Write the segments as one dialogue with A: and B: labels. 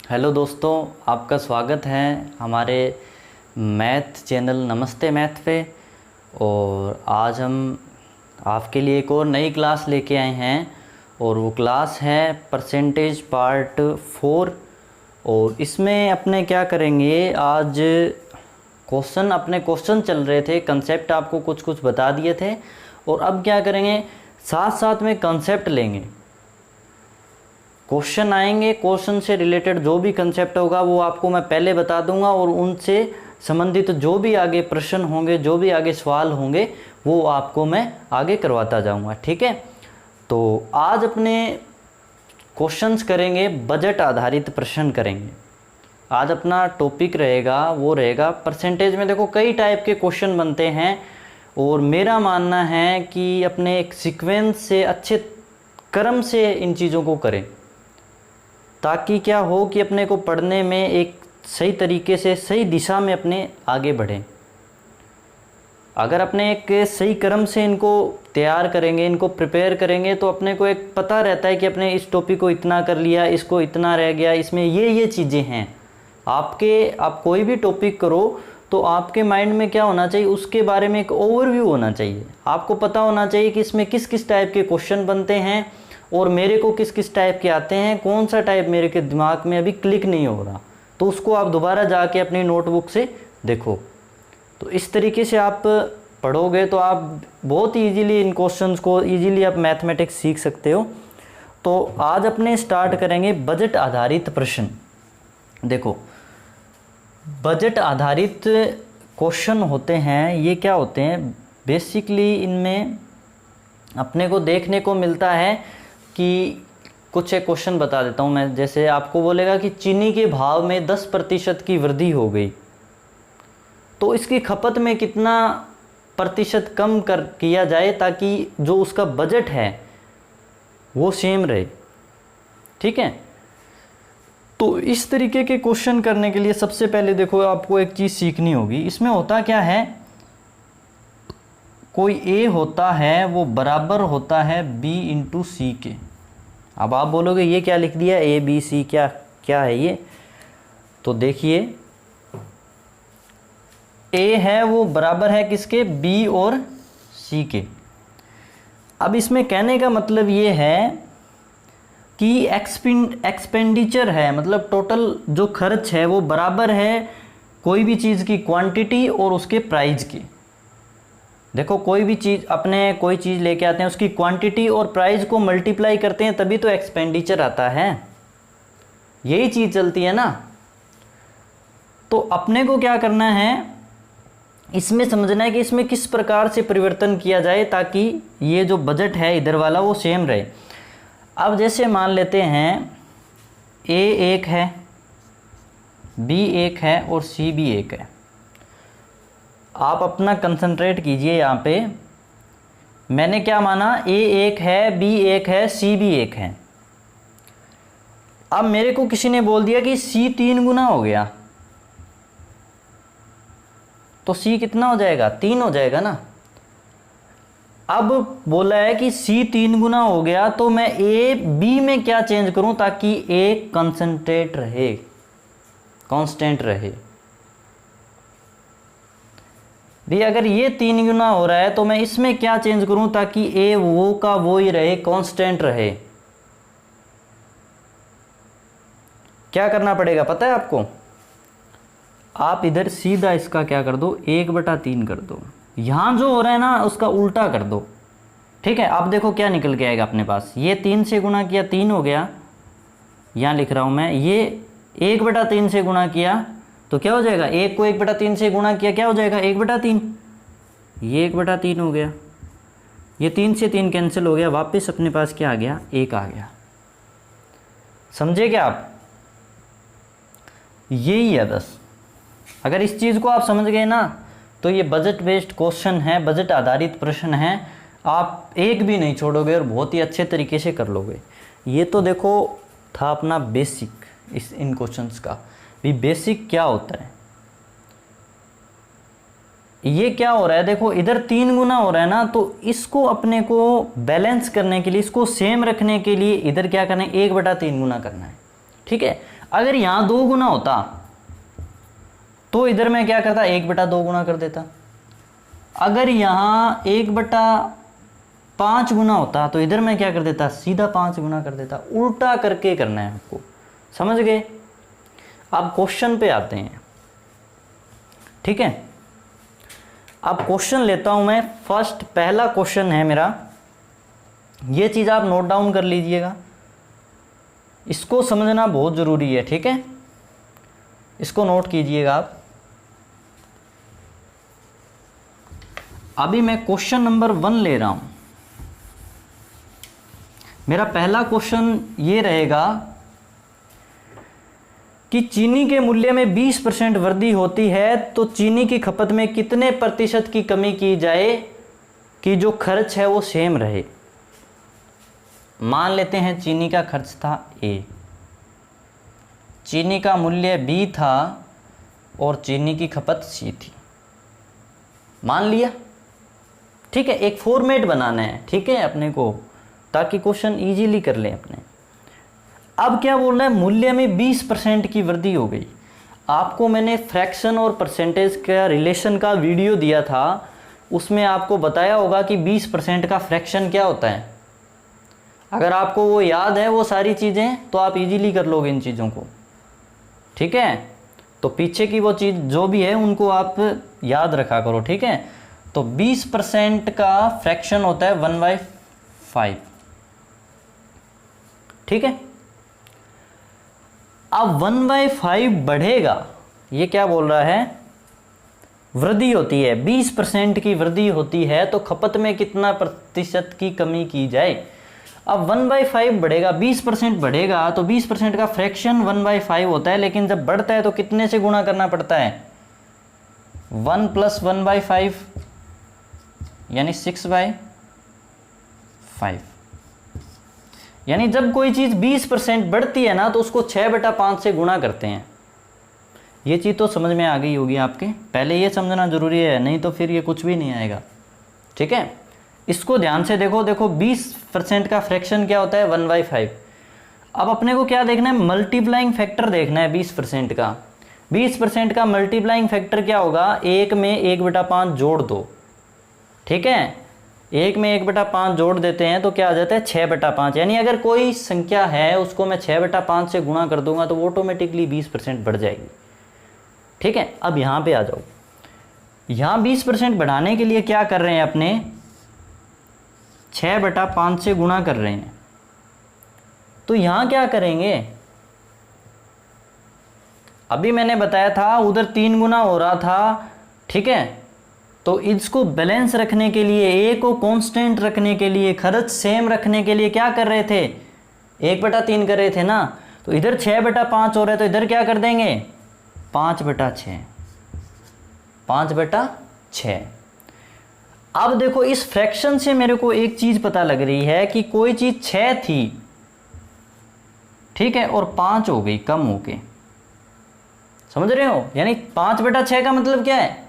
A: Hello दोस्तों, आपका स्वागत है हमारे मैथ चैनल नमस्ते मैथ पे। और आज हम आपके लिए एक और नई क्लास लेके आए हैं और वो क्लास है परसेंटेज पार्ट 4। और इसमें अपने क्या करेंगे, आज अपने क्वेश्चन चल रहे थे, कंसेप्ट आपको कुछ कुछ बता दिए थे और अब क्या करेंगे, साथ साथ में कंसेप्ट लेंगे। क्वेश्चन आएंगे, क्वेश्चन से रिलेटेड जो भी कंसेप्ट होगा वो आपको मैं पहले बता दूंगा और उनसे संबंधित जो भी आगे प्रश्न होंगे, जो भी आगे सवाल होंगे वो आपको मैं आगे करवाता जाऊंगा। ठीक है, तो आज अपने क्वेश्चंस करेंगे, बजट आधारित प्रश्न करेंगे। आज अपना टॉपिक रहेगा वो रहेगा परसेंटेज में। देखो कई टाइप के क्वेश्चन बनते हैं और मेरा मानना है कि अपने एक सीक्वेंस से, अच्छे क्रम से इन चीज़ों को करें ताकि क्या हो कि अपने को पढ़ने में एक सही तरीके से, सही दिशा में अपने आगे बढ़ें। अगर अपने एक सही क्रम से इनको तैयार करेंगे, इनको प्रिपेयर करेंगे तो अपने को एक पता रहता है कि अपने इस टॉपिक को इतना कर लिया, इसको इतना रह गया, इसमें ये चीज़ें हैं। आप कोई भी टॉपिक करो तो आपके माइंड में क्या होना चाहिए, उसके बारे में एक ओवरव्यू होना चाहिए। आपको पता होना चाहिए कि इसमें किस किस टाइप के क्वेश्चन बनते हैं और मेरे को किस किस टाइप के आते हैं, कौन सा टाइप मेरे के दिमाग में अभी क्लिक नहीं हो रहा, तो उसको आप दोबारा जाके अपनी नोटबुक से देखो। तो इस तरीके से आप पढ़ोगे तो आप बहुत इजीली इन क्वेश्चंस को, इजीली आप मैथमेटिक्स सीख सकते हो। तो आज अपने स्टार्ट करेंगे बजट आधारित प्रश्न। देखो बजट आधारित क्वेश्चन होते हैं, ये क्या होते हैं बेसिकली, इनमें अपने को देखने को मिलता है कि कुछ एक क्वेश्चन बता देता हूँ मैं। जैसे आपको बोलेगा कि चीनी के भाव में 10% की वृद्धि हो गई, तो इसकी खपत में कितना प्रतिशत कम किया जाए ताकि जो उसका बजट है वो सेम रहे। ठीक है, तो इस तरीके के क्वेश्चन करने के लिए सबसे पहले देखो आपको एक चीज़ सीखनी होगी। इसमें होता क्या है, कोई ए होता है वो बराबर होता है बी इंटू सी के। अब आप बोलोगे ये क्या लिख दिया, ए बी सी, क्या क्या है ये? तो देखिए ए है वो बराबर है किसके, बी और सी के। अब इसमें कहने का मतलब ये है कि एक्सपेंडिचर है, मतलब टोटल जो खर्च है वो बराबर है कोई भी चीज़ की क्वांटिटी और उसके प्राइस की। देखो कोई भी चीज़, अपने कोई चीज़ लेके आते हैं, उसकी क्वांटिटी और प्राइस को मल्टीप्लाई करते हैं तभी तो एक्सपेंडिचर आता है। यही चीज़ चलती है ना। तो अपने को क्या करना है, इसमें समझना है कि इसमें किस प्रकार से परिवर्तन किया जाए ताकि ये जो बजट है इधर वाला वो सेम रहे। अब जैसे मान लेते हैं ए एक है, बी एक है और सी भी एक है। आप अपना कंसंट्रेट कीजिए यहाँ पे। मैंने क्या माना, ए एक है, बी एक है, सी भी एक है। अब मेरे को किसी ने बोल दिया कि सी 3 गुना हो गया, तो सी कितना हो जाएगा, 3 हो जाएगा ना। अब बोला है कि सी 3 गुना हो गया तो मैं ए बी में क्या चेंज करूं ताकि ए कंसंट्रेट रहे, कांस्टेंट रहे। भी अगर ये 3 गुना हो रहा है तो मैं इसमें क्या चेंज करूं ताकि ए वो का वो ही रहे, कांस्टेंट रहे। क्या करना पड़ेगा पता है आपको, आप इधर सीधा इसका क्या कर दो, 1/3 कर दो। यहां जो हो रहा है ना उसका उल्टा कर दो। ठीक है, आप देखो क्या निकल के आएगा अपने पास। ये 3 से गुना किया 3 हो गया, यहां लिख रहा हूं मैं। ये 1/3 से गुणा किया तो क्या हो जाएगा, 1 को 1/3 से गुणा किया क्या हो जाएगा, 1/3। ये 1/3 हो गया, ये 3 से 3 कैंसिल हो गया, वापस अपने पास क्या आ गया, 1 आ गया। समझे क्या आप? यही है बस। अगर इस चीज़ को आप समझ गए ना तो ये बजट बेस्ड क्वेश्चन है, बजट आधारित प्रश्न है, आप एक भी नहीं छोड़ोगे और बहुत ही अच्छे तरीके से कर लोगे। ये तो देखो था अपना बेसिक इन क्वेश्चंस का। भी बेसिक क्या होता है, ये क्या हो रहा है, देखो इधर 3 गुना हो रहा है ना, तो इसको अपने को बैलेंस करने के लिए, इसको सेम रखने के लिए इधर क्या करना है, 1/3 गुना करना है। ठीक है। अगर यहाँ 2 गुना होता तो इधर मैं क्या करता, 1/2 गुना कर देता। अगर यहाँ 1/5 गुना होता तो इधर मैं क्या कर देता, सीधा 5 गुना कर देता। उल्टा करके करना है आपको, समझ गए। अब क्वेश्चन पे आते हैं, ठीक है। अब क्वेश्चन लेता हूं मैं। फर्स्ट पहला क्वेश्चन है मेरा, ये चीज़ आप नोट डाउन कर लीजिएगा, इसको समझना बहुत ज़रूरी है, ठीक है। इसको नोट कीजिएगा आप। अभी मैं क्वेश्चन नंबर 1 ले रहा हूं। मेरा पहला क्वेश्चन ये रहेगा कि चीनी के मूल्य में 20% वृद्धि होती है तो चीनी की खपत में कितने प्रतिशत की कमी की जाए कि जो खर्च है वो सेम रहे। मान लेते हैं चीनी का खर्च था A, चीनी का मूल्य B था और चीनी की खपत C थी, मान लिया, ठीक है। एक फॉर्मेट बनाना है, ठीक है, अपने को, ताकि क्वेश्चन इजीली कर लें अपने। अब क्या बोल रहा है, मूल्य में 20% की वृद्धि हो गई। आपको मैंने फ्रैक्शन और परसेंटेज का रिलेशन का वीडियो दिया था, उसमें आपको बताया होगा कि 20% का फ्रैक्शन क्या होता है। अगर आपको वो याद है वो सारी चीज़ें, तो आप इजीली कर लोगे इन चीज़ों को, ठीक है। तो पीछे की वो चीज़ जो भी है उनको आप याद रखा करो, ठीक है। तो 20% का फ्रैक्शन होता है 1/5, ठीक है। अब 1/5 बढ़ेगा, ये क्या बोल रहा है, वृद्धि होती है, 20% की वृद्धि होती है तो खपत में कितना प्रतिशत की कमी की जाए। अब 1/5 बढ़ेगा, 20% बढ़ेगा तो 20% का फ्रैक्शन 1/5 होता है, लेकिन जब बढ़ता है तो कितने से गुणा करना पड़ता है, 1 + 1/5 यानी 6/5। यानी जब कोई चीज़ 20% बढ़ती है ना तो उसको 6/5 से गुणा करते हैं। ये चीज़ तो समझ में आ गई होगी आपके, पहले ये समझना ज़रूरी है, नहीं तो फिर ये कुछ भी नहीं आएगा, ठीक है। इसको ध्यान से देखो, 20% का फ्रैक्शन क्या होता है, 1/5। अब अपने को क्या देखना है, मल्टीप्लाइंग फैक्टर देखना है 20% का। 20% का मल्टीप्लाइंग फैक्टर क्या होगा, 1 में 1/5 जोड़ दो, ठीक है। 1 में 1/5 जोड़ देते हैं तो क्या आ जाता है, 6/5। यानी अगर कोई संख्या है उसको मैं 6/5 से गुणा कर दूंगा तो वो ऑटोमेटिकली 20% बढ़ जाएगी, ठीक है। अब यहाँ पे आ जाओ, यहाँ 20% बढ़ाने के लिए क्या कर रहे हैं, अपने 6/5 से गुणा कर रहे हैं। तो यहाँ क्या करेंगे, अभी मैंने बताया था उधर 3 गुना हो रहा था, ठीक है। तो इसको बैलेंस रखने के लिए, ए को कांस्टेंट रखने के लिए, खर्च सेम रखने के लिए क्या कर रहे थे, 1/3 कर रहे थे ना। तो इधर 6/5 हो रहा है तो इधर क्या कर देंगे, 5/6, 5/6। अब देखो इस फ्रैक्शन से मेरे को एक चीज़ पता लग रही है कि कोई चीज़ 6 थी, ठीक है, और 5 हो गई कम हो के, समझ रहे हो। यानी 5/6 का मतलब क्या है,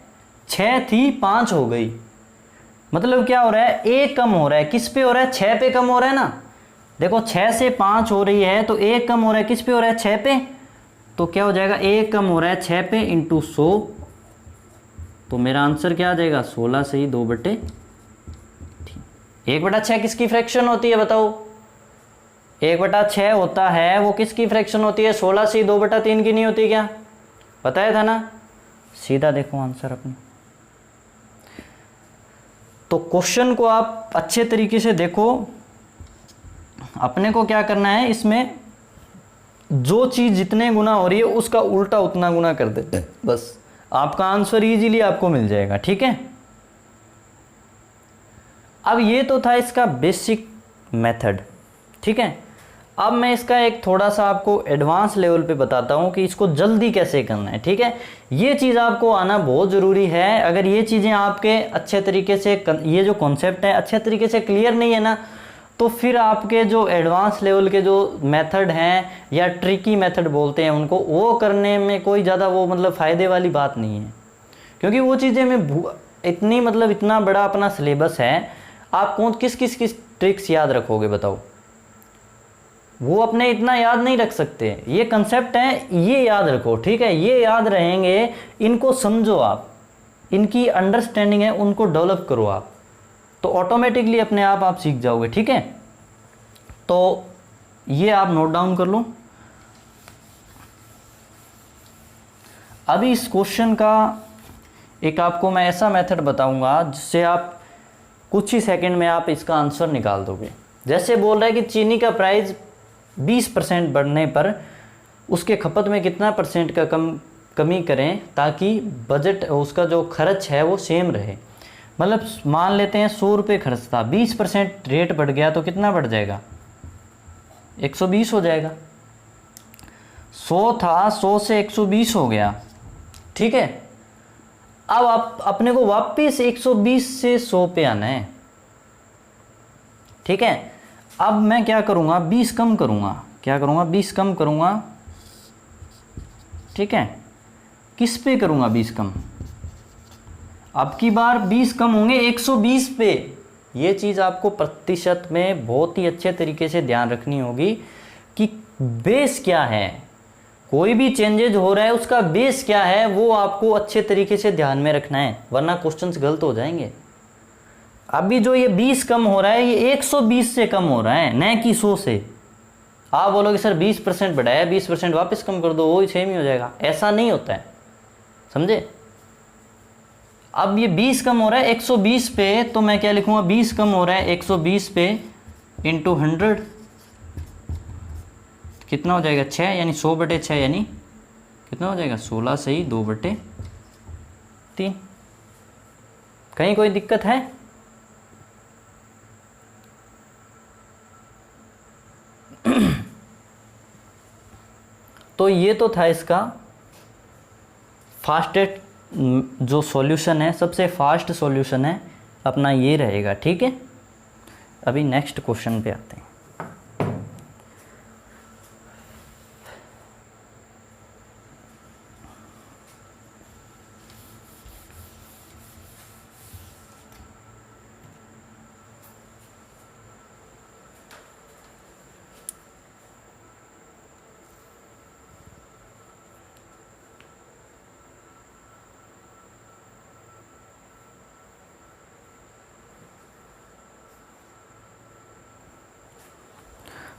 A: 6 थी 5 हो गई, मतलब क्या हो रहा है, एक कम हो रहा है, किस पे हो रहा है, 6 पे कम हो रहा है ना। देखो 6 से 5 हो रही है तो एक कम हो रहा है, किस पे हो रहा है, 6 पे। तो क्या हो जाएगा, एक कम हो रहा है 6 पे इंटू 100, तो मेरा आंसर क्या आ जाएगा, 16 से ही 2/3। 1/6 किसकी फ्रैक्शन होती है बताओ, 1/6 होता है वो किसकी फ्रैक्शन होती है, 16 से ही 2/3 की नहीं होती क्या, बताया था ना। सीधा देखो आंसर अपने। तो क्वेश्चन को आप अच्छे तरीके से देखो, अपने को क्या करना है, इसमें जो चीज़ जितने गुना हो रही है उसका उल्टा उतना गुना कर देते हैं, बस आपका आंसर इजीली आपको मिल जाएगा, ठीक है। अब ये तो था इसका बेसिक मेथड, ठीक है। अब मैं इसका एक थोड़ा सा आपको एडवांस लेवल पे बताता हूँ कि इसको जल्दी कैसे करना है, ठीक है। ये चीज़ आपको आना बहुत ज़रूरी है। अगर ये चीज़ें आपके अच्छे तरीके से, ये जो कॉन्सेप्ट है अच्छे तरीके से क्लियर नहीं है ना, तो फिर आपके जो एडवांस लेवल के जो मेथड हैं या ट्रिकी मेथड बोलते हैं उनको, वो करने में कोई ज़्यादा वो मतलब फ़ायदे वाली बात नहीं है, क्योंकि वो चीज़ें में इतनी मतलब इतना बड़ा अपना सिलेबस है, आप कौन किस किस किस ट्रिक्स याद रखोगे बताओ। वो अपने इतना याद नहीं रख सकते। ये कंसेप्ट है, ये याद रखो, ठीक है, ये याद रहेंगे, इनको समझो आप, इनकी अंडरस्टैंडिंग है उनको डेवलप करो आप, तो ऑटोमेटिकली अपने आप सीख जाओगे, ठीक है। तो ये आप नोट डाउन कर लो। अभी इस क्वेश्चन का एक आपको मैं ऐसा मेथड बताऊंगा जिससे आप कुछ ही सेकंड में आप इसका आंसर निकाल दोगे। जैसे बोल रहा है कि चीनी का प्राइस 20% बढ़ने पर उसके खपत में कितना परसेंट का कमी करें ताकि बजट, उसका जो खर्च है वो सेम रहे। मतलब मान लेते हैं 100 रुपये खर्च था, 20% रेट बढ़ गया तो कितना बढ़ जाएगा, 120 हो जाएगा। 100 था, 100 से 120 हो गया, ठीक है। अब आप अपने को वापस 120 से 100 पे आना है, ठीक है। अब मैं क्या करूँगा, 20 कम करूँगा, क्या करूँगा, 20 कम करूँगा, ठीक है। किस पे करूँगा 20 कम, अब की बार 20 कम होंगे 120 पे। ये चीज़ आपको प्रतिशत में बहुत ही अच्छे तरीके से ध्यान रखनी होगी कि बेस क्या है, कोई भी चेंजेज हो रहा है उसका बेस क्या है, वो आपको अच्छे तरीके से ध्यान में रखना है, वरना क्वेश्चंस गलत हो जाएंगे। अभी जो ये 20 कम हो रहा है ये 120 से कम हो रहा है, न कि 100 से। आप बोलोगे सर 20% बढ़ाया, 20% वापस कम कर दो, वो ही सेम ही हो जाएगा, ऐसा नहीं होता है, समझे। अब ये 20 कम हो रहा है 120 पे, तो मैं क्या लिखूंगा, 20 कम हो रहा है 120 पे इंटू 100, कितना हो जाएगा 6, यानी 100/6, यानी कितना हो जाएगा 16 से ही 2/3। कहीं कोई दिक्कत है? तो ये तो था इसका फास्टेस्ट जो सॉल्यूशन है, सबसे फास्ट सॉल्यूशन है अपना ये रहेगा, ठीक है। अभी नेक्स्ट क्वेश्चन पे आते हैं।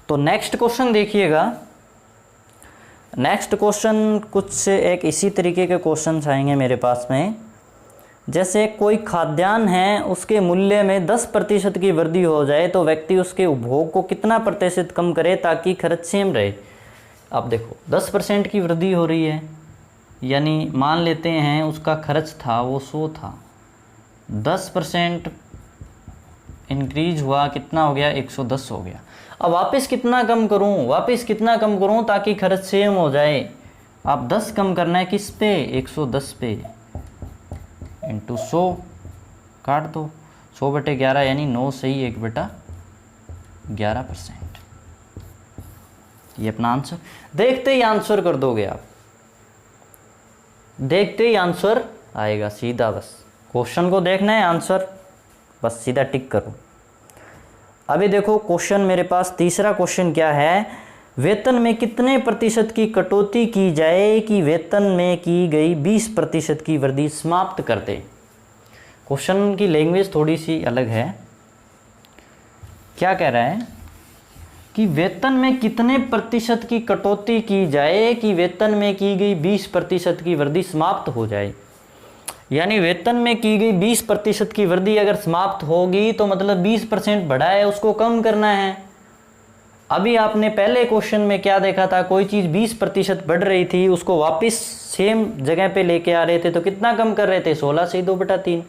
A: तो नेक्स्ट क्वेश्चन देखिएगा। नेक्स्ट क्वेश्चन कुछ एक इसी तरीके के क्वेश्चन आएंगे मेरे पास में। जैसे कोई खाद्यान्न है, उसके मूल्य में 10% की वृद्धि हो जाए तो व्यक्ति उसके उपभोग को कितना प्रतिशत कम करे ताकि खर्च सेम रहे। अब देखो 10% की वृद्धि हो रही है, यानी मान लेते हैं उसका खर्च था वो 100 था, 10% इंक्रीज हुआ, कितना हो गया 110 हो गया। अब वापस कितना कम करूं, वापस कितना कम करूं ताकि खर्च सेम हो जाए। आप 10 कम करना है किस पे, 110 पे, इंटू 100 काट दो, 100/11 यानी 9 से ही 1/11%। ये अपना आंसर, देखते ही आंसर कर दोगे आप, देखते ही आंसर आएगा सीधा। बस क्वेश्चन को देखना है, आंसर बस सीधा टिक करो। अभी देखो क्वेश्चन मेरे पास, तीसरा क्वेश्चन क्या है, वेतन में कितने प्रतिशत की कटौती की जाए कि वेतन में की गई 20% की वृद्धि समाप्त कर दे। क्वेश्चन की लैंग्वेज थोड़ी सी अलग है। क्या कह रहा है कि वेतन में कितने प्रतिशत की कटौती की जाए कि वेतन में की गई 20% की वृद्धि समाप्त हो जाए। यानी वेतन में की गई 20% की वृद्धि अगर समाप्त होगी तो मतलब 20% बढ़ा है उसको कम करना है। अभी आपने पहले क्वेश्चन में क्या देखा था, कोई चीज़ 20% बढ़ रही थी उसको वापस सेम जगह पे लेके आ रहे थे तो कितना कम कर रहे थे, 16 से 2/3।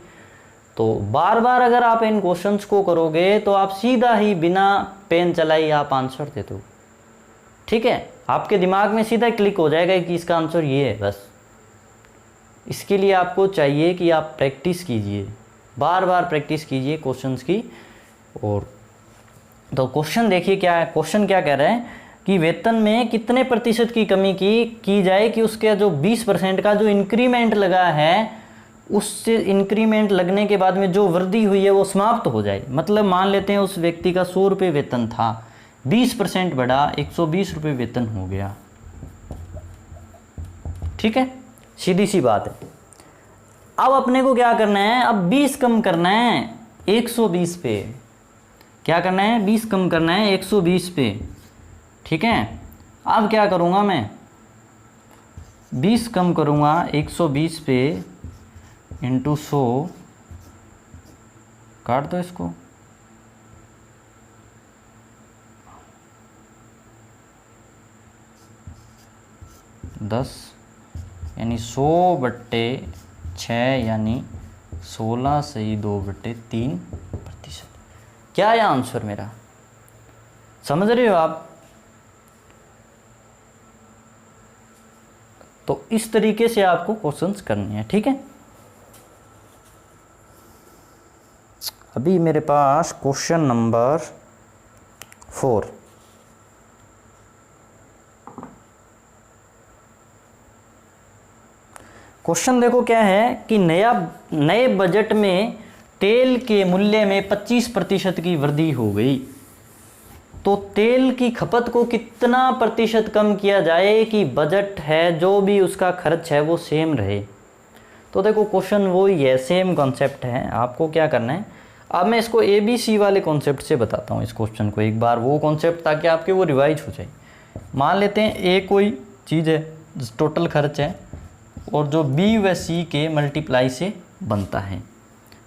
A: तो बार बार अगर आप इन क्वेश्चंस को करोगे तो आप सीधा ही बिना पेन चलाए आप आंसर दे दो, ठीक है। आपके दिमाग में सीधा क्लिक हो जाएगा कि इसका आंसर ये है। बस इसके लिए आपको चाहिए कि आप प्रैक्टिस कीजिए, बार बार प्रैक्टिस कीजिए क्वेश्चंस की। और तो क्वेश्चन देखिए क्या है, क्वेश्चन क्या कह रहा है कि वेतन में कितने प्रतिशत की कमी की जाए कि उसके जो 20% का जो इंक्रीमेंट लगा है, उससे इंक्रीमेंट लगने के बाद में जो वृद्धि हुई है वो समाप्त हो जाए। मतलब मान लेते हैं उस व्यक्ति का 100 रुपये वेतन था, 20% बढ़ा, 120 रुपये वेतन हो गया। ठीक है, सीधी सी बात है। अब अपने को क्या करना है, अब 20 कम करना है 120 पे। क्या करना है, 20 कम करना है 120 पे। ठीक है, अब क्या करूँगा मैं, 20 कम करूँगा 120 पे इंटू 100, काट दो इसको, 10 यानी 100/6 यानी 16.2/3%। क्या है आंसर मेरा, समझ रहे हो आप? तो इस तरीके से आपको क्वेश्चंस करने हैं। ठीक है, अभी मेरे पास क्वेश्चन नंबर 4। क्वेश्चन देखो क्या है कि नए बजट में तेल के मूल्य में 25% की वृद्धि हो गई, तो तेल की खपत को कितना प्रतिशत कम किया जाए कि बजट है जो भी उसका खर्च है वो सेम रहे। तो देखो क्वेश्चन वही है, सेम कॉन्सेप्ट है। आपको क्या करना है, अब मैं इसको ABC वाले कॉन्सेप्ट से बताता हूँ इस क्वेश्चन को एक बार, वो कॉन्सेप्ट ताकि आपके वो रिवाइज हो जाए। मान लेते हैं A कोई चीज़ है, टोटल खर्च है, और जो B व C के मल्टीप्लाई से बनता है।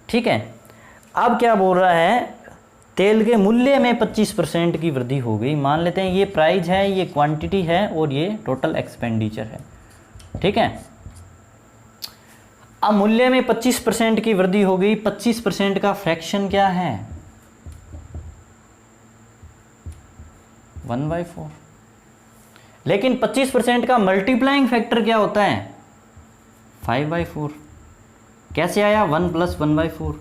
A: ठीक है, अब क्या बोल रहा है, तेल के मूल्य में 25% की वृद्धि हो गई। मान लेते हैं ये प्राइस है, ये क्वांटिटी है और ये टोटल एक्सपेंडिचर है। ठीक है, अब मूल्य में 25% की वृद्धि हो गई। 25% का फ्रैक्शन क्या है, 1/4। लेकिन 25% का मल्टीप्लाइंग फैक्टर क्या होता है, 5/4। कैसे आया, 1 + 1/4।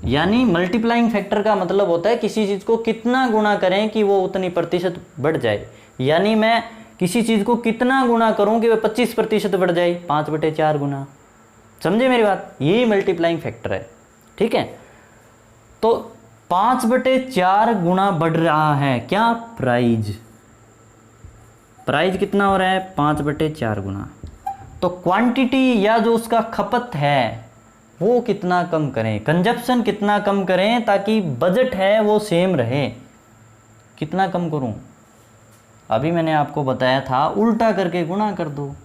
A: यानी मल्टीप्लाइंग फैक्टर का मतलब होता है किसी चीज़ को कितना गुणा करें कि वो उतनी प्रतिशत बढ़ जाए। यानी मैं किसी चीज़ को कितना गुणा करूं कि वह 25% बढ़ जाए, 5/4 गुना। समझे मेरी बात, यही मल्टीप्लाइंग फैक्टर है। ठीक है, तो 5/4 गुना बढ़ रहा है क्या, प्राइज। प्राइज कितना हो रहा है, 5/4 गुना। तो क्वांटिटी या जो उसका खपत है वो कितना कम करें, कंजप्शन कितना कम करें ताकि बजट है वो सेम रहे। कितना कम करूं, अभी मैंने आपको बताया था उल्टा करके गुणा कर दो।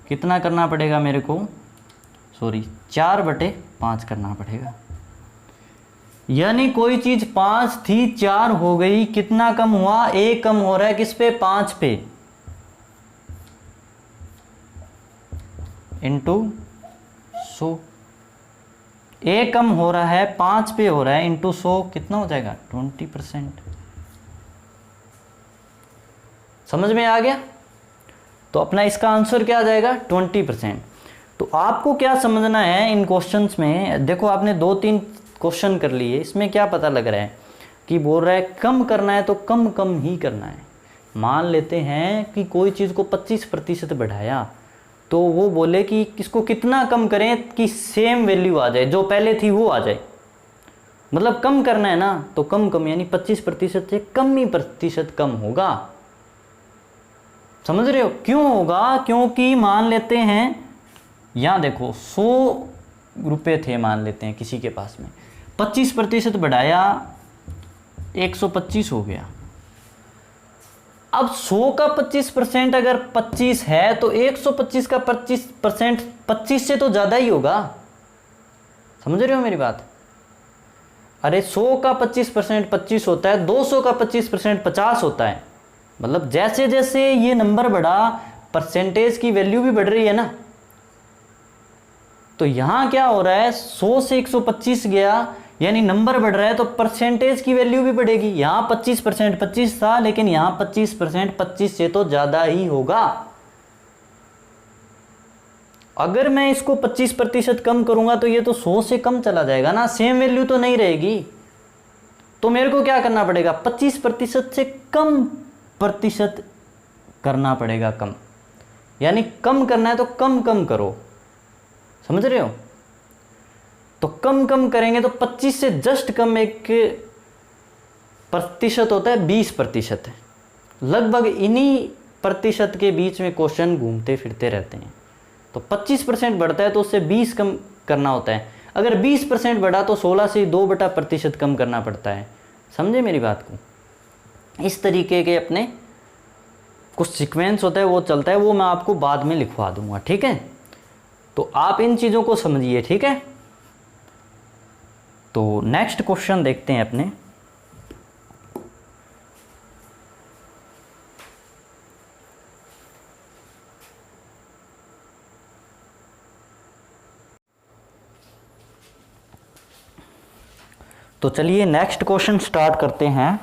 A: कितना करना पड़ेगा मेरे को, 4/5 करना पड़ेगा। यानी कोई चीज़ 5 थी 4 हो गई, कितना कम हुआ, 1 कम हो रहा है किस पे, 5 पे, इंटू 100। 1 कम हो रहा है, 5 पे हो रहा है, इंटू 100 कितना हो जाएगा, 20%। समझ में आ गया? तो अपना इसका आंसर क्या आ जाएगा, 20%। तो आपको क्या समझना है इन क्वेश्चंस में, देखो आपने 2-3 क्वेश्चन कर लिए, इसमें क्या पता लग रहा है कि बोल रहा है कम करना है तो कम कम ही करना है। मान लेते हैं कि कोई चीज़ को 25% बढ़ाया, तो वो बोले कि इसको कितना कम करें कि सेम वैल्यू आ जाए, जो पहले थी वो आ जाए। मतलब कम करना है ना, तो कम कम यानी 25% से कम ही प्रतिशत कम होगा। समझ रहे हो क्यों होगा, क्योंकि मान लेते हैं यहाँ देखो 100 रुपये थे, मान लेते हैं किसी के पास में, 25% बढ़ाया 125 हो गया। अब 100 का 25% अगर 25 है तो 125 का 25% 25 से तो ज़्यादा ही होगा। समझ रहे हो मेरी बात? अरे 100 का 25% 25 होता है, 200 का 25% 50 होता है। मतलब जैसे जैसे ये नंबर बढ़ा, परसेंटेज की वैल्यू भी बढ़ रही है ना। तो यहाँ क्या हो रहा है, 100 से 125 गया, यानी नंबर बढ़ रहा है तो परसेंटेज की वैल्यू भी बढ़ेगी। यहाँ 25% 25 था, लेकिन यहाँ 25% 25 से तो ज़्यादा ही होगा। अगर मैं इसको 25% कम करूँगा तो ये तो 100 से कम चला जाएगा ना, सेम वैल्यू तो नहीं रहेगी। तो मेरे को क्या करना पड़ेगा, 25% से कम प्रतिशत करना पड़ेगा, कम। यानी कम करना है तो कम कम करो, समझ रहे हो? तो कम कम करेंगे तो 25 से जस्ट कम एक प्रतिशत होता है 20%। लगभग इन्हीं प्रतिशत के बीच में क्वेश्चन घूमते फिरते रहते हैं। तो 25% बढ़ता है तो उससे 20 कम करना होता है। अगर 20% बढ़ा तो 16 से 2% कम करना पड़ता है। समझे मेरी बात को? इस तरीके के अपने कुछ सीक्वेंस होता है, वो चलता है, वो मैं आपको बाद में लिखवा दूंगा, ठीक है? तो आप इन चीज़ों को समझिए, ठीक है? तो नेक्स्ट क्वेश्चन देखते हैं अपने। तो चलिए नेक्स्ट क्वेश्चन स्टार्ट करते हैं।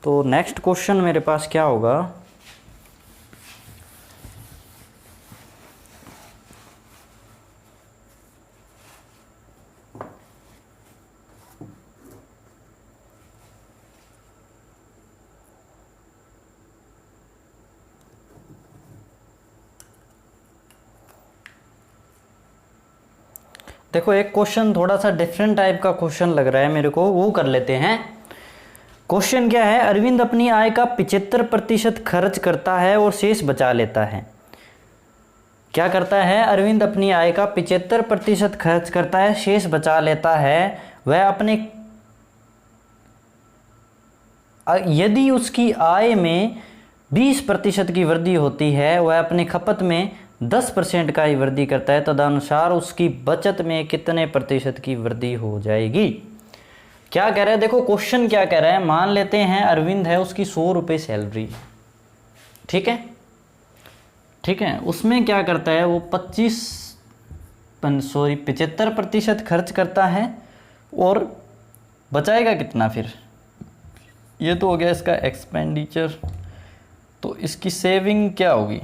A: तो नेक्स्ट क्वेश्चन मेरे पास क्या होगा? देखो एक क्वेश्चन थोड़ा सा डिफरेंट टाइप का क्वेश्चन लग रहा है मेरे को, वो कर लेते हैं। क्वेश्चन क्या है? अरविंद अपनी आय का 75% खर्च करता है और शेष बचा लेता है। क्या करता है? अरविंद अपनी आय का 75% खर्च करता है, शेष बचा लेता है। वह अपने यदि उसकी आय में 20% की वृद्धि होती है, वह अपनी खपत में 10% का ही वृद्धि करता है, तदनुसार उसकी बचत में कितने प्रतिशत की वृद्धि हो जाएगी? क्या कह रहा है? देखो क्वेश्चन क्या कह रहा है। मान लेते हैं अरविंद है, उसकी 100 रुपये सैलरी, ठीक है? ठीक है, उसमें क्या करता है वो 75% खर्च करता है और बचाएगा कितना? फिर ये तो हो गया इसका एक्सपेंडिचर। तो इसकी सेविंग क्या होगी?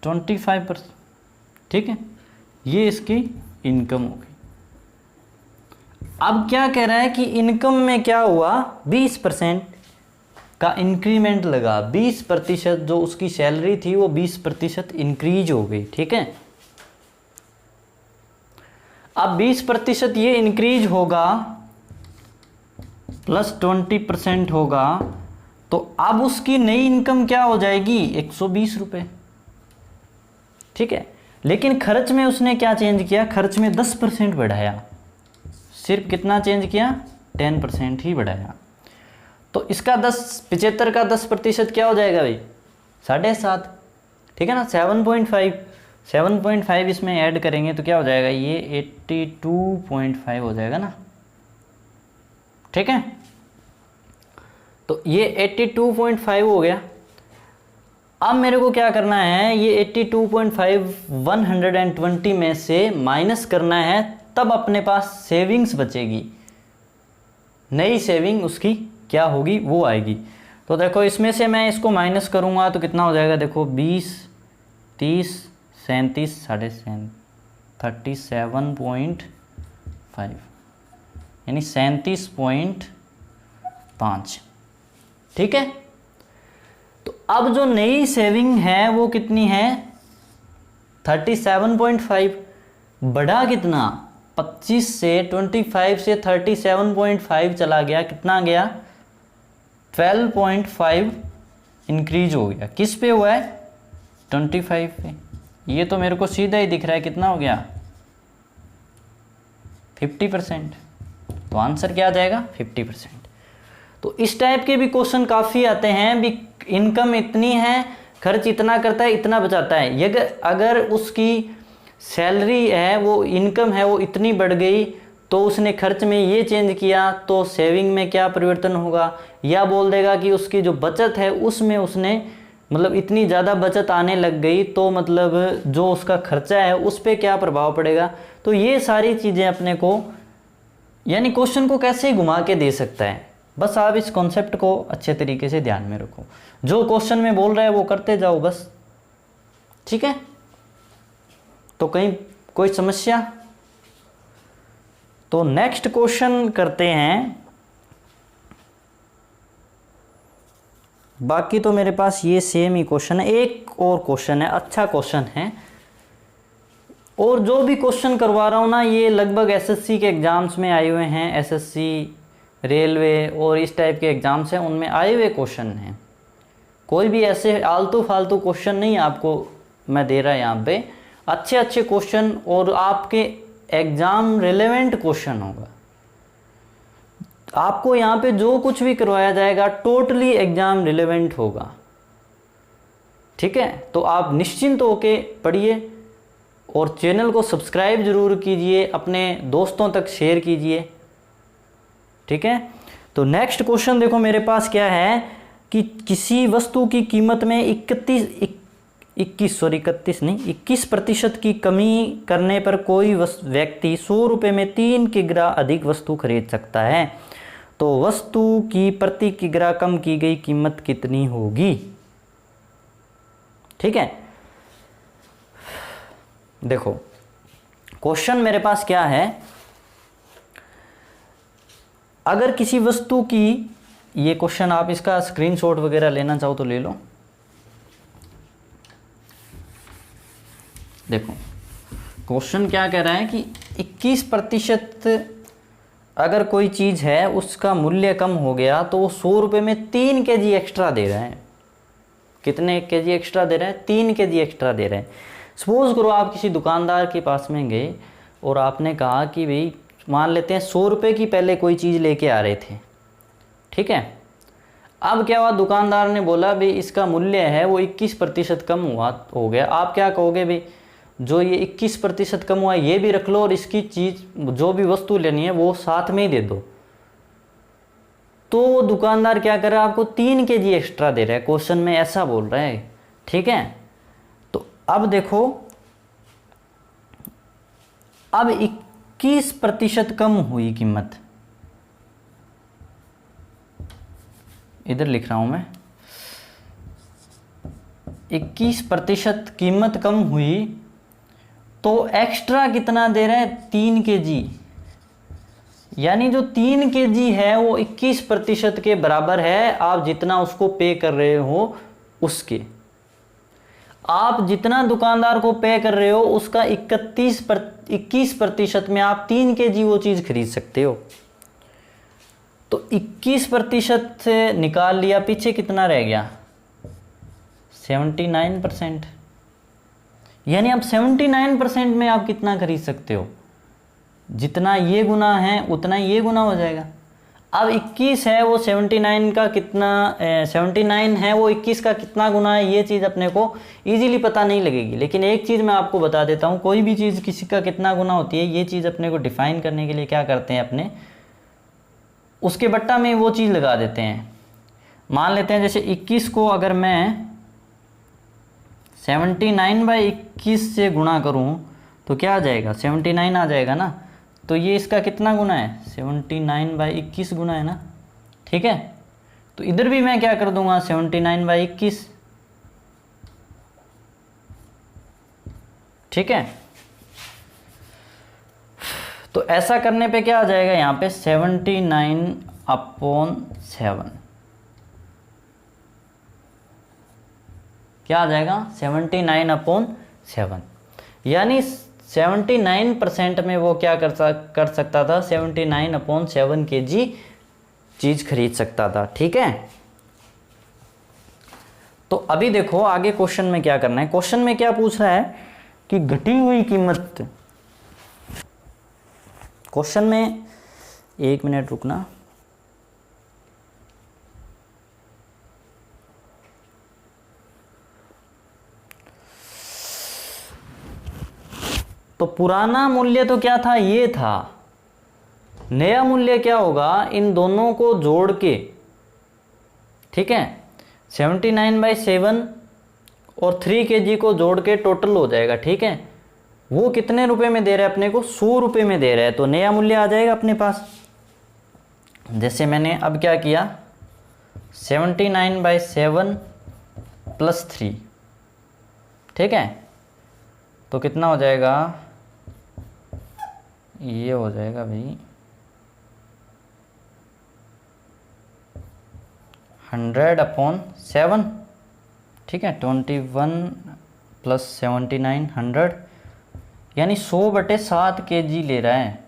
A: 25%, ठीक है? ये इसकी इनकम होगी। अब क्या कह रहा है कि इनकम में क्या हुआ? 20% का इंक्रीमेंट लगा। 20% जो उसकी सैलरी थी वो 20% इंक्रीज हो गई, ठीक है? अब 20% ये इंक्रीज होगा प्लस 20% होगा, तो अब उसकी नई इनकम क्या हो जाएगी? 120 रुपये, ठीक है? लेकिन खर्च में उसने क्या चेंज किया? खर्च में 10% बढ़ाया। सिर्फ कितना चेंज किया? 10% ही बढ़ाया। तो इसका 75 का 10% क्या हो जाएगा भाई? 7.5, ठीक है ना? 7.5 इसमें ऐड करेंगे तो क्या हो जाएगा? ये 82.5 हो जाएगा ना, ठीक है? तो ये 82.5 हो गया। अब मेरे को क्या करना है? ये 82.5 120 में से माइनस करना है, तब अपने पास सेविंग्स बचेगी। नई सेविंग उसकी क्या होगी? वो आएगी। तो देखो इसमें से मैं इसको माइनस करूंगा तो कितना हो जाएगा? देखो 20, 30, 37, 37.5 यानी 37.5, ठीक है? तो अब जो नई सेविंग है वो कितनी है? 37.5। बढ़ा कितना? 25 से 25 से 37.5 चला गया। कितना गया? 12.5 इंक्रीज हो गया। किस पे हुआ है? 25 पे। ये तो मेरे को सीधा ही दिख रहा है। कितना हो गया? 50%। तो आंसर क्या आ जाएगा? 50%। तो इस टाइप के भी क्वेश्चन काफ़ी आते हैं। भी इनकम इतनी है, खर्च इतना करता है, इतना बचाता है। ये अगर उसकी सैलरी है, वो इनकम है, वो इतनी बढ़ गई, तो उसने खर्च में ये चेंज किया तो सेविंग में क्या परिवर्तन होगा? या बोल देगा कि उसकी जो बचत है उसमें उसने मतलब इतनी ज़्यादा बचत आने लग गई, तो मतलब जो उसका खर्चा है उस पर क्या प्रभाव पड़ेगा? तो ये सारी चीज़ें अपने को यानी क्वेश्चन को कैसे घुमा के दे सकता है। बस आप इस कॉन्सेप्ट को अच्छे तरीके से ध्यान में रखो। जो क्वेश्चन में बोल रहा है वो करते जाओ बस, ठीक है? तो कहीं कोई समस्या? तो नेक्स्ट क्वेश्चन करते हैं। बाकी तो मेरे पास ये सेम ही क्वेश्चन है। एक और क्वेश्चन है, अच्छा क्वेश्चन है, और जो भी क्वेश्चन करवा रहा हूँ ना ये लगभग एसएससी के एग्ज़ाम्स में आए हुए हैं, एसएससी, रेलवे और इस टाइप के एग्ज़ाम्स हैं उनमें आए हुए क्वेश्चन हैं। कोई भी ऐसे आलतू फालतू क्वेश्चन नहीं आपको मैं दे रहा यहाँ पे, अच्छे अच्छे क्वेश्चन और आपके एग्ज़ाम रिलेवेंट क्वेश्चन होगा। आपको यहाँ पे जो कुछ भी करवाया जाएगा टोटली एग्ज़ाम रिलेवेंट होगा, ठीक है। तो आप निश्चिंत होके पढ़िए और चैनल को सब्सक्राइब ज़रूर कीजिए, अपने दोस्तों तक शेयर कीजिए, ठीक है। तो नेक्स्ट क्वेश्चन देखो मेरे पास क्या है कि किसी वस्तु की कीमत में 21% की कमी करने पर कोई व्यक्ति 100 रुपये में 3 किग्रा अधिक वस्तु खरीद सकता है, तो वस्तु की प्रति किग्रा कम की गई कीमत कितनी होगी, ठीक है। देखो क्वेश्चन मेरे पास क्या है, अगर किसी वस्तु की, ये क्वेश्चन आप इसका स्क्रीनशॉट वगैरह लेना चाहो तो ले लो। देखो क्वेश्चन क्या कह रहा है कि 21% अगर कोई चीज़ है उसका मूल्य कम हो गया तो वो 100 रुपये में 3 केजी एक्स्ट्रा दे रहा है। कितने केजी एक्स्ट्रा दे रहा है? 3 केजी एक्स्ट्रा दे रहा है। सपोज करो आप किसी दुकानदार के पास में गए और आपने कहा कि भाई मान लेते हैं 100 रुपये की पहले कोई चीज़ लेके आ रहे थे, ठीक है। अब क्या हुआ, दुकानदार ने बोला भाई इसका मूल्य है वो 21% कम हो गया। आप क्या कहोगे, भाई जो ये 21% कम हुआ ये भी रख लो और इसकी चीज़ जो भी वस्तु लेनी है वो साथ में ही दे दो। तो वो दुकानदार क्या कर रहा है, आपको 3 केजी एक्स्ट्रा दे रहा है, क्वेश्चन में ऐसा बोल रहा है, ठीक है। तो अब देखो, अब 21% कम हुई कीमत, इधर लिख रहा हूं मैं, 21% कीमत कम हुई तो एक्स्ट्रा कितना दे रहे हैं? 3 केजी। यानी जो 3 केजी है वो 21% के बराबर है, आप जितना उसको पे कर रहे हो उसके। आप जितना दुकानदार को पे कर रहे हो उसका 21% में आप 3 केजी वो चीज़ खरीद सकते हो। तो 21% से निकाल लिया, पीछे कितना रह गया? 79%। यानी आप 79% में आप कितना खरीद सकते हो? जितना ये गुना है उतना ये गुना हो जाएगा। अब 21 है वो 79 का कितना, 79 है वो 21 का कितना गुना है, ये चीज़ अपने को इजीली पता नहीं लगेगी। लेकिन एक चीज़ मैं आपको बता देता हूँ, कोई भी चीज़ किसी का कितना गुना होती है ये चीज़ अपने को डिफाइन करने के लिए क्या करते हैं, अपने उसके बट्टा में वो चीज़ लगा देते हैं। मान लेते हैं जैसे 21 को अगर मैं 79/21 से गुणा करूं तो क्या आ जाएगा? 79 आ जाएगा ना। तो ये इसका कितना गुना है? 79/21 गुना है ना, ठीक है। तो इधर भी मैं क्या कर दूंगा? 79/21, ठीक है। तो ऐसा करने पे क्या आ जाएगा यहाँ पे? 79/7 क्या आ जाएगा? 79/7। यानी 79% में वो क्या कर सकता था? 79/7 केजी चीज़ खरीद सकता था, ठीक है। तो अभी देखो आगे क्वेश्चन में क्या करना है। क्वेश्चन में क्या पूछ रहा है कि घटी हुई कीमत, क्वेश्चन में, एक मिनट रुकना, तो पुराना मूल्य तो क्या था? ये था। नया मूल्य क्या होगा? इन दोनों को जोड़ के, ठीक है, 79/7 और 3 केजी को जोड़ के टोटल हो जाएगा, ठीक है। वो कितने रुपए में दे रहा है अपने को? 100 रुपये में दे रहा है। तो नया मूल्य आ जाएगा अपने पास। जैसे मैंने अब क्या किया, 79/7 + 3, ठीक है। तो कितना हो जाएगा? ये हो जाएगा भाई 100/7, ठीक है, 21 + 79 100, यानी 100/7 kg ले रहा है।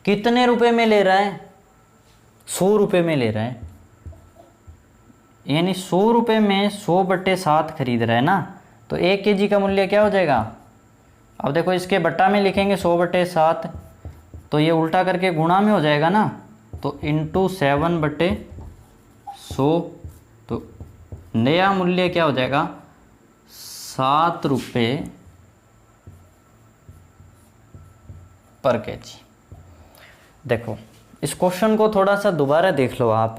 A: कितने रुपए में ले रहा है? 100 रुपये में ले रहा है, यानी 100 रुपये में 100/7 खरीद रहा है ना, तो 1 kg का मूल्य क्या हो जाएगा? अब देखो इसके बट्टा में लिखेंगे 100/7, तो ये उल्टा करके गुणा में हो जाएगा ना, तो इंटू 7/100, तो नया मूल्य क्या हो जाएगा? 7 रुपये पर kg। देखो इस क्वेश्चन को थोड़ा सा दोबारा देख लो आप।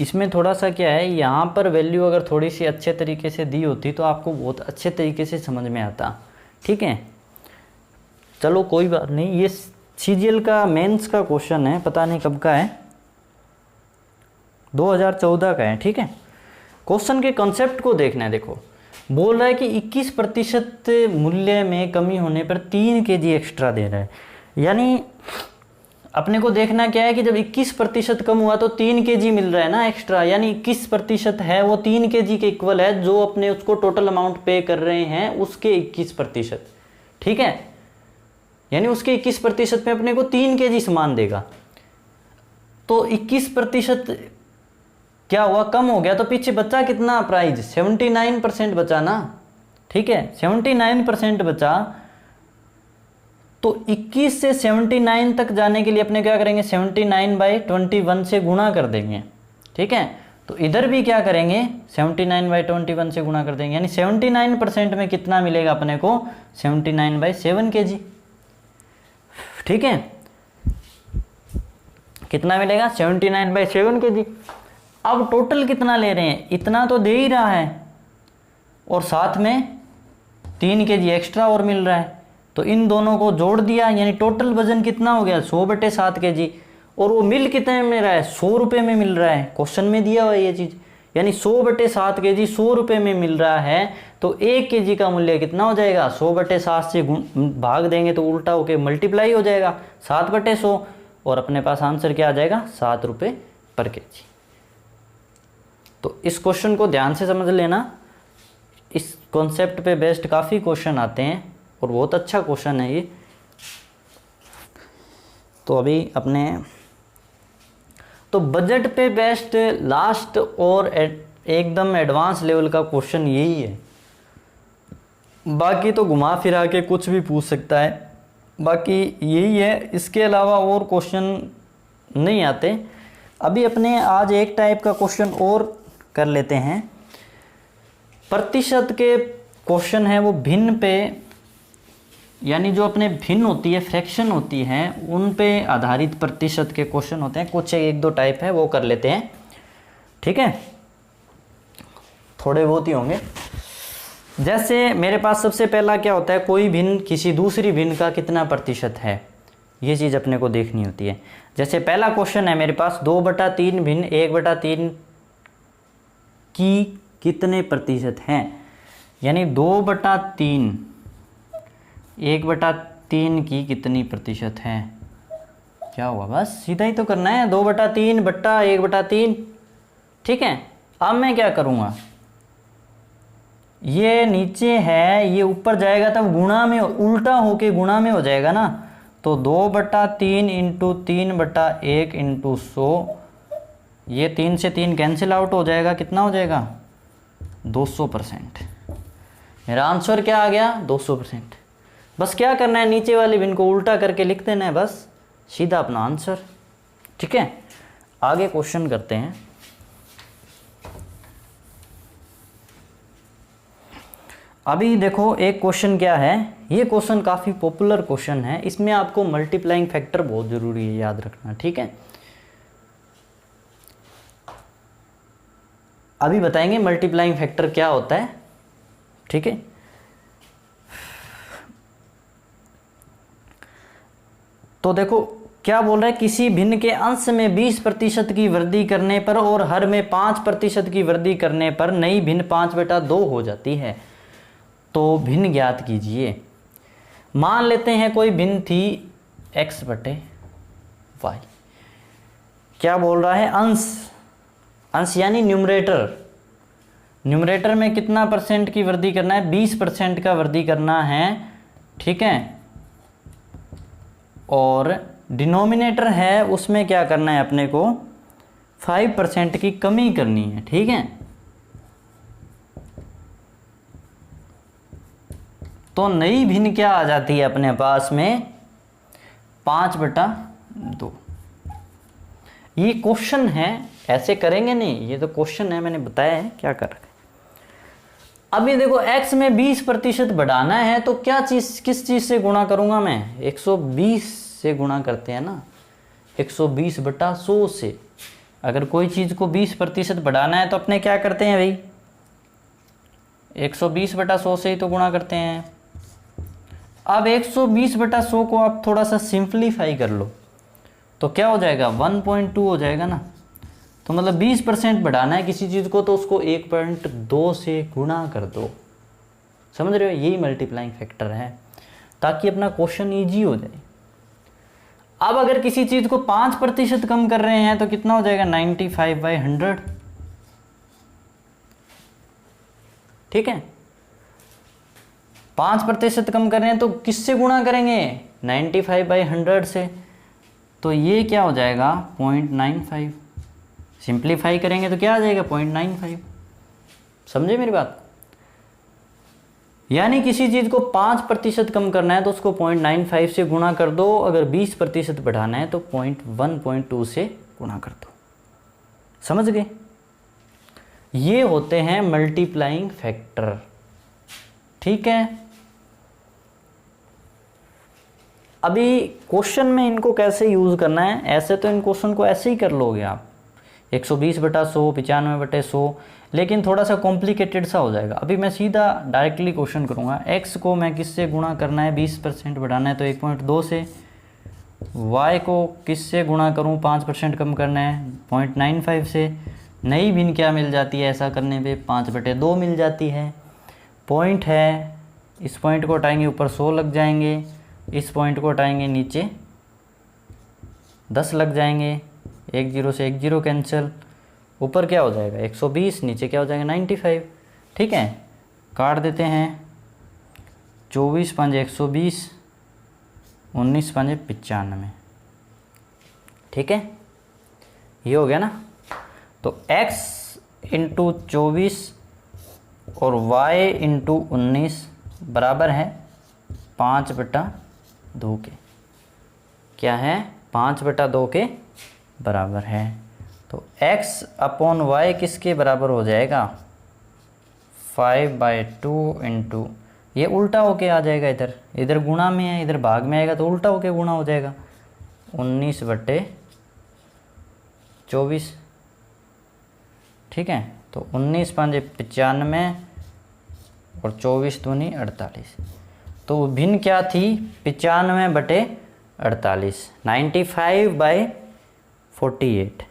A: इसमें थोड़ा सा क्या है, यहाँ पर वैल्यू अगर थोड़ी सी अच्छे तरीके से दी होती तो आपको बहुत अच्छे तरीके से समझ में आता, ठीक है। चलो कोई बात नहीं, ये सीजीएल का मेंस का क्वेश्चन है, पता नहीं कब का है, 2014 का है, ठीक है। क्वेश्चन के कॉन्सेप्ट को देखना है। देखो बोल रहा है कि 21% मूल्य में कमी होने पर 3 kg एक्स्ट्रा दे रहा है, यानी अपने को देखना क्या है कि जब 21% कम हुआ तो 3 kg मिल रहा है ना एक्स्ट्रा, यानी 21% है वो 3 kg के इक्वल है, जो अपने उसको टोटल अमाउंट पे कर रहे हैं उसके 21%, ठीक है, यानी उसके 21% में अपने को 3 kg सामान देगा। तो 21% क्या हुआ? कम हो गया, तो पीछे बचा कितना प्राइस? 79% बचा ना, ठीक है, 79% बचा। तो 21 से 79 तक जाने के लिए अपने क्या करेंगे? 79/21 से गुणा कर देंगे, ठीक है। तो इधर भी क्या करेंगे? 79/21 से गुणा कर देंगे, यानी 79% में कितना मिलेगा अपने को? 79/7 kg, ठीक है। कितना मिलेगा? 79/7 kg। अब टोटल कितना ले रहे हैं? इतना तो दे ही रहा है और साथ में 3 kg एक्स्ट्रा और मिल रहा है, तो इन दोनों को जोड़ दिया, यानी टोटल वजन कितना हो गया? 100/7 kg। और वो मिल कितने में रहा है? 100 रुपये में मिल रहा है, क्वेश्चन में दिया हुआ है ये चीज़, यानी 100/7 kg 100 रुपये में मिल रहा है, तो 1 kg का मूल्य कितना हो जाएगा? 100/7 से भाग देंगे तो उल्टा होके मल्टीप्लाई हो जाएगा 7/100, और अपने पास आंसर क्या आ जाएगा? 7 रुपये पर kg। तो इस क्वेश्चन को ध्यान से समझ लेना, इस कॉन्सेप्ट पे बेस्ड काफ़ी क्वेश्चन आते हैं और बहुत अच्छा क्वेश्चन है ये। तो अभी अपने तो बजट पे बेस्ड लास्ट और एकदम एडवांस लेवल का क्वेश्चन यही है। बाकी तो घुमा फिरा के कुछ भी पूछ सकता है, बाकी यही है, इसके अलावा और क्वेश्चन नहीं आते। अभी अपने आज एक टाइप का क्वेश्चन और कर लेते हैं। प्रतिशत के क्वेश्चन है वो भिन्न पे, यानी जो अपने भिन्न होती है, फ्रैक्शन होती है, उन पे आधारित प्रतिशत के क्वेश्चन होते हैं। कुछ 1-2 टाइप है वो कर लेते हैं, ठीक है, थोड़े बहुत ही होंगे। जैसे मेरे पास सबसे पहला क्या होता है, कोई भिन्न किसी दूसरी भिन्न का कितना प्रतिशत है, ये चीज़ अपने को देखनी होती है। जैसे पहला क्वेश्चन है मेरे पास, 2/3 भिन्न 1/3 की कितने प्रतिशत हैं, यानी 2/3 1/3 की कितनी प्रतिशत है। क्या हुआ? बस सीधा ही तो करना है, 2/3 बट्टा 1/3, ठीक है। अब मैं क्या करूँगा, ये नीचे है, ये ऊपर जाएगा तब गुणा में, उल्टा होके गुणा में हो जाएगा ना, तो 2/3 × 3/1 × 100, ये 3 से 3 कैंसिल आउट हो जाएगा, कितना हो जाएगा? 200%। मेरा आंसर क्या आ गया? 200%। बस क्या करना है, नीचे वाली भिन्न को उल्टा करके लिख देना है, बस सीधा अपना आंसर, ठीक है। आगे क्वेश्चन करते हैं। अभी देखो एक क्वेश्चन क्या है, ये क्वेश्चन काफ़ी पॉपुलर क्वेश्चन है, इसमें आपको मल्टीप्लाइंग फैक्टर बहुत ज़रूरी है याद रखना, ठीक है। अभी बताएंगे मल्टीप्लाइंग फैक्टर क्या होता है, ठीक है। तो देखो क्या बोल रहा है, किसी भिन्न के अंश में 20% की वृद्धि करने पर और हर में 5% की वृद्धि करने पर नई भिन्न 5/2 हो जाती है, तो भिन्न ज्ञात कीजिए। मान लेते हैं कोई भिन्न थी x/y। क्या बोल रहा है? अंश, अंश यानी न्यूमरेटर, न्यूमरेटर में कितना परसेंट की वृद्धि करना है, 20% का वृद्धि करना है, ठीक है। और डिनोमिनेटर है उसमें क्या करना है अपने को, 5% की कमी करनी है, ठीक है। तो नई भिन्न क्या आ जाती है अपने पास में, 5/2। ये क्वेश्चन है, ऐसे करेंगे नहीं, ये तो क्वेश्चन है, मैंने बताया है क्या कर रखा है। अभी देखो x में 20% बढ़ाना है तो क्या चीज़, किस चीज़ से गुणा करूंगा मैं, 120 से गुणा करते हैं ना, 120/100 से। अगर कोई चीज़ को 20% बढ़ाना है तो अपने क्या करते हैं भाई, 120/100 से ही तो गुणा करते हैं। अब 120/100 को आप थोड़ा सा सिंप्लीफाई कर लो तो क्या हो जाएगा, 1.2 हो जाएगा ना। तो मतलब 20% बढ़ाना है किसी चीज़ को तो उसको 1.2 से गुणा कर दो, समझ रहे हो, यही मल्टीप्लाइंग फैक्टर है, ताकि अपना क्वेश्चन ईजी हो जाए। अब अगर किसी चीज़ को 5% कम कर रहे हैं तो कितना हो जाएगा, 95/100, ठीक है। 5% कम कर रहे हैं तो किससे गुणा करेंगे, 95/100 से। तो ये क्या हो जाएगा, 0.95। सिंप्लीफाई करेंगे तो क्या आ जाएगा, 0.95। समझे मेरी बात। यानी किसी चीज़ को 5% कम करना है तो उसको 0.95 से गुणा कर दो, अगर 20% बढ़ाना है तो 1.2 से गुणा कर दो। समझ गए, ये होते हैं मल्टीप्लाइंग फैक्टर, ठीक है। अभी क्वेश्चन में इनको कैसे यूज़ करना है, ऐसे तो इन क्वेश्चन को ऐसे ही कर लोगे आप, 120/100, 95/100, लेकिन थोड़ा सा कॉम्प्लिकेटेड सा हो जाएगा। अभी मैं सीधा डायरेक्टली क्वेश्चन करूँगा, x को मैं किससे गुणा करना है, 20% बढ़ाना है तो 1.2 से, y को किससे गुणा करूँ, 5% कम करना है 0.95 से। नई भिन्न क्या मिल जाती है ऐसा करने पे, 5/2 मिल जाती है। पॉइंट है, इस पॉइंट को हटाएंगे ऊपर 100 लग जाएंगे, इस पॉइंट को हटाएंगे नीचे 10 लग जाएंगे, 1 0 से 1 0 कैंसिल, ऊपर क्या हो जाएगा 120, नीचे क्या हो जाएगा 95, ठीक है। काट देते हैं, 24 5 120, 19 5 95, ठीक है। ये हो गया ना। तो x इंटू 24 और y इंटू 19 बराबर है 5/2 के, क्या है, 5/2 के बराबर है। तो x अपॉन y किसके बराबर हो जाएगा, 5/2 इंटू, ये उल्टा होके आ जाएगा, इधर इधर गुणा में है, इधर भाग में आएगा तो उल्टा होके गुणा हो जाएगा, 19/24, ठीक है। तो 19 5 95 और 24 दूनी 48। तो भिन्न क्या थी, 95/48, 95/48,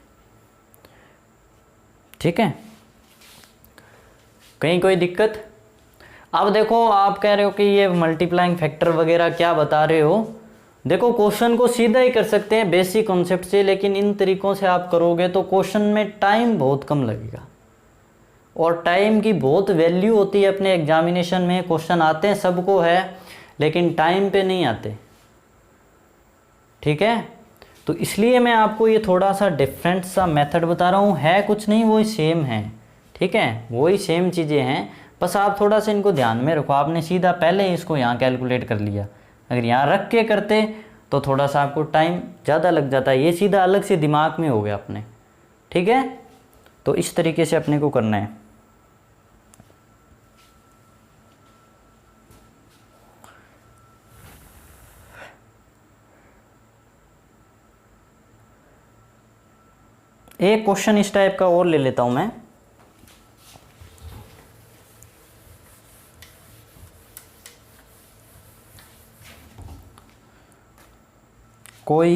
A: ठीक है। कहीं कोई दिक्कत। अब देखो आप कह रहे हो कि ये मल्टीप्लाइंग फैक्टर वगैरह क्या बता रहे हो, देखो क्वेश्चन को सीधा ही कर सकते हैं बेसिक कॉन्सेप्ट से, लेकिन इन तरीक़ों से आप करोगे तो क्वेश्चन में टाइम बहुत कम लगेगा, और टाइम की बहुत वैल्यू होती है अपने एग्जामिनेशन में। क्वेश्चन आते हैं सबको है, लेकिन टाइम पे नहीं आते, ठीक है। तो इसलिए मैं आपको ये थोड़ा सा डिफरेंट सा मेथड बता रहा हूँ, है कुछ नहीं, वही सेम है, ठीक है, वही सेम चीज़ें हैं, बस आप थोड़ा सा इनको ध्यान में रखो। आपने सीधा पहले ही इसको यहाँ कैलकुलेट कर लिया, अगर यहाँ रख के करते तो थोड़ा सा आपको टाइम ज़्यादा लग जाता है, ये सीधा अलग से दिमाग में हो गया अपने, ठीक है। तो इस तरीके से अपने को करना है। एक क्वेश्चन इस टाइप का और ले लेता हूं मैं, कोई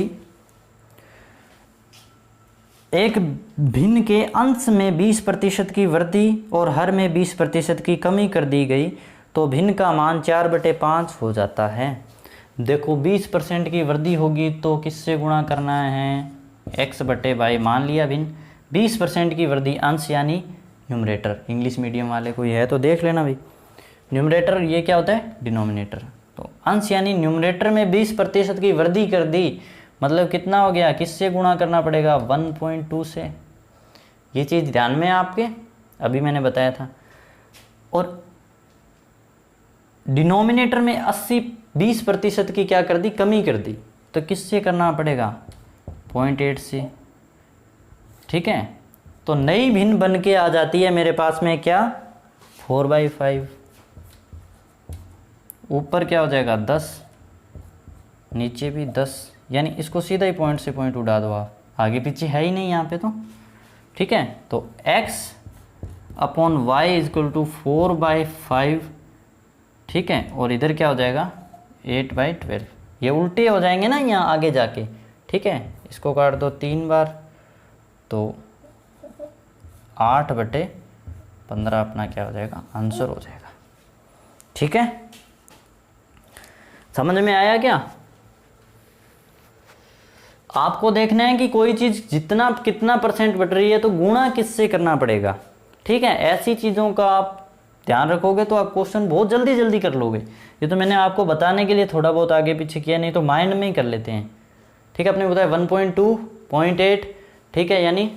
A: एक भिन्न के अंश में 20% की वृद्धि और हर में 20% की कमी कर दी गई तो भिन्न का मान 4/5 हो जाता है। देखो 20% की वृद्धि होगी तो किससे गुणा करना है, x/y, मान लिया भिन्न 20% की वृद्धि, अंश यानी न्यूमरेटर, इंग्लिश मीडियम वाले कोई है तो देख लेना भाई। न्यूमरेटर ये क्या होता है, डिनोमिनेटर। तो अंश यानी न्यूमरेटर में 20% की वृद्धि कर दी, मतलब कितना हो गया, किससे गुणा करना पड़ेगा, 1.2 से। ये चीज़ ध्यान में है आपके, अभी मैंने बताया था। और डिनोमिनेटर में 20% की क्या कर दी, कमी कर दी, तो किससे करना पड़ेगा, 0.8 से। ठीक है, तो नई भिन्न बन के आ जाती है मेरे पास में क्या, 4/5। ऊपर क्या हो जाएगा 10, नीचे भी 10, यानी इसको सीधा ही पॉइंट से पॉइंट उड़ा दो आप, आगे पीछे है ही नहीं यहाँ पे तो। ठीक है, तो x/y = 4/5। ठीक है, और इधर क्या हो जाएगा 8/12। ये उल्टे हो जाएंगे ना यहाँ आगे जाके। ठीक है, इसको काट दो 3 बार, तो 8/15 अपना क्या हो जाएगा, आंसर हो जाएगा। ठीक है, समझ में आया क्या। आपको देखना है कि कोई चीज़ जितना कितना % बढ़ रही है तो गुणा किससे करना पड़ेगा। ठीक है, ऐसी चीज़ों का आप ध्यान रखोगे तो आप क्वेश्चन बहुत जल्दी जल्दी कर लोगे। ये तो मैंने आपको बताने के लिए थोड़ा बहुत आगे पीछे किया, नहीं तो माइंड में ही कर लेते हैं। ठीक है, आपने बताया 1.2, 0.8। ठीक है, यानी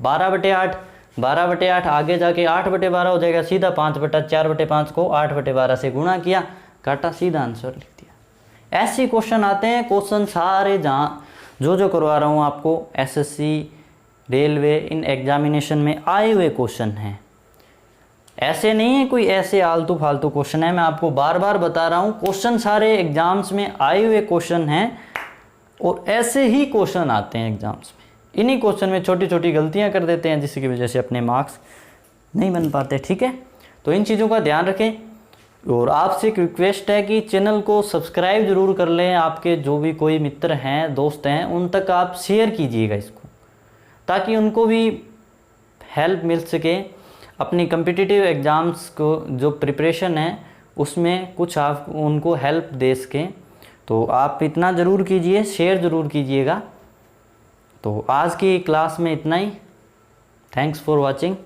A: 12/8, 12/8 आगे जाके 8/12 हो जाएगा, सीधा 5/4/5 को 8/12 से गुणा किया, काटा, सीधा आंसर लिख दिया। ऐसे क्वेश्चन आते हैं। क्वेश्चन सारे जहाँ जो करवा रहा हूँ आपको, एसएससी, रेलवे, इन एग्जामिनेशन में आए हुए क्वेश्चन हैं। ऐसे नहीं है कोई ऐसे आलतू फालतू क्वेश्चन है, मैं आपको बार बार बता रहा हूँ, क्वेश्चन सारे एग्जाम्स में आए हुए क्वेश्चन हैं और ऐसे ही क्वेश्चन आते हैं एग्जाम्स में। इन्हीं क्वेश्चन में छोटी छोटी गलतियाँ कर देते हैं जिसकी वजह से अपने मार्क्स नहीं बन पाते। ठीक है, तो इन चीज़ों का ध्यान रखें और आपसे एक रिक्वेस्ट है कि चैनल को सब्सक्राइब ज़रूर कर लें। आपके जो भी कोई मित्र हैं, दोस्त हैं, उन तक आप शेयर कीजिएगा इसको, ताकि उनको भी हेल्प मिल सके अपनी कम्पिटिटिव एग्ज़ाम्स को जो प्रिपरेशन है उसमें कुछ आप उनको हेल्प दे सकें। तो आप इतना ज़रूर कीजिए, शेयर ज़रूर कीजिएगा। तो आज की क्लास में इतना ही। Thanks for watching.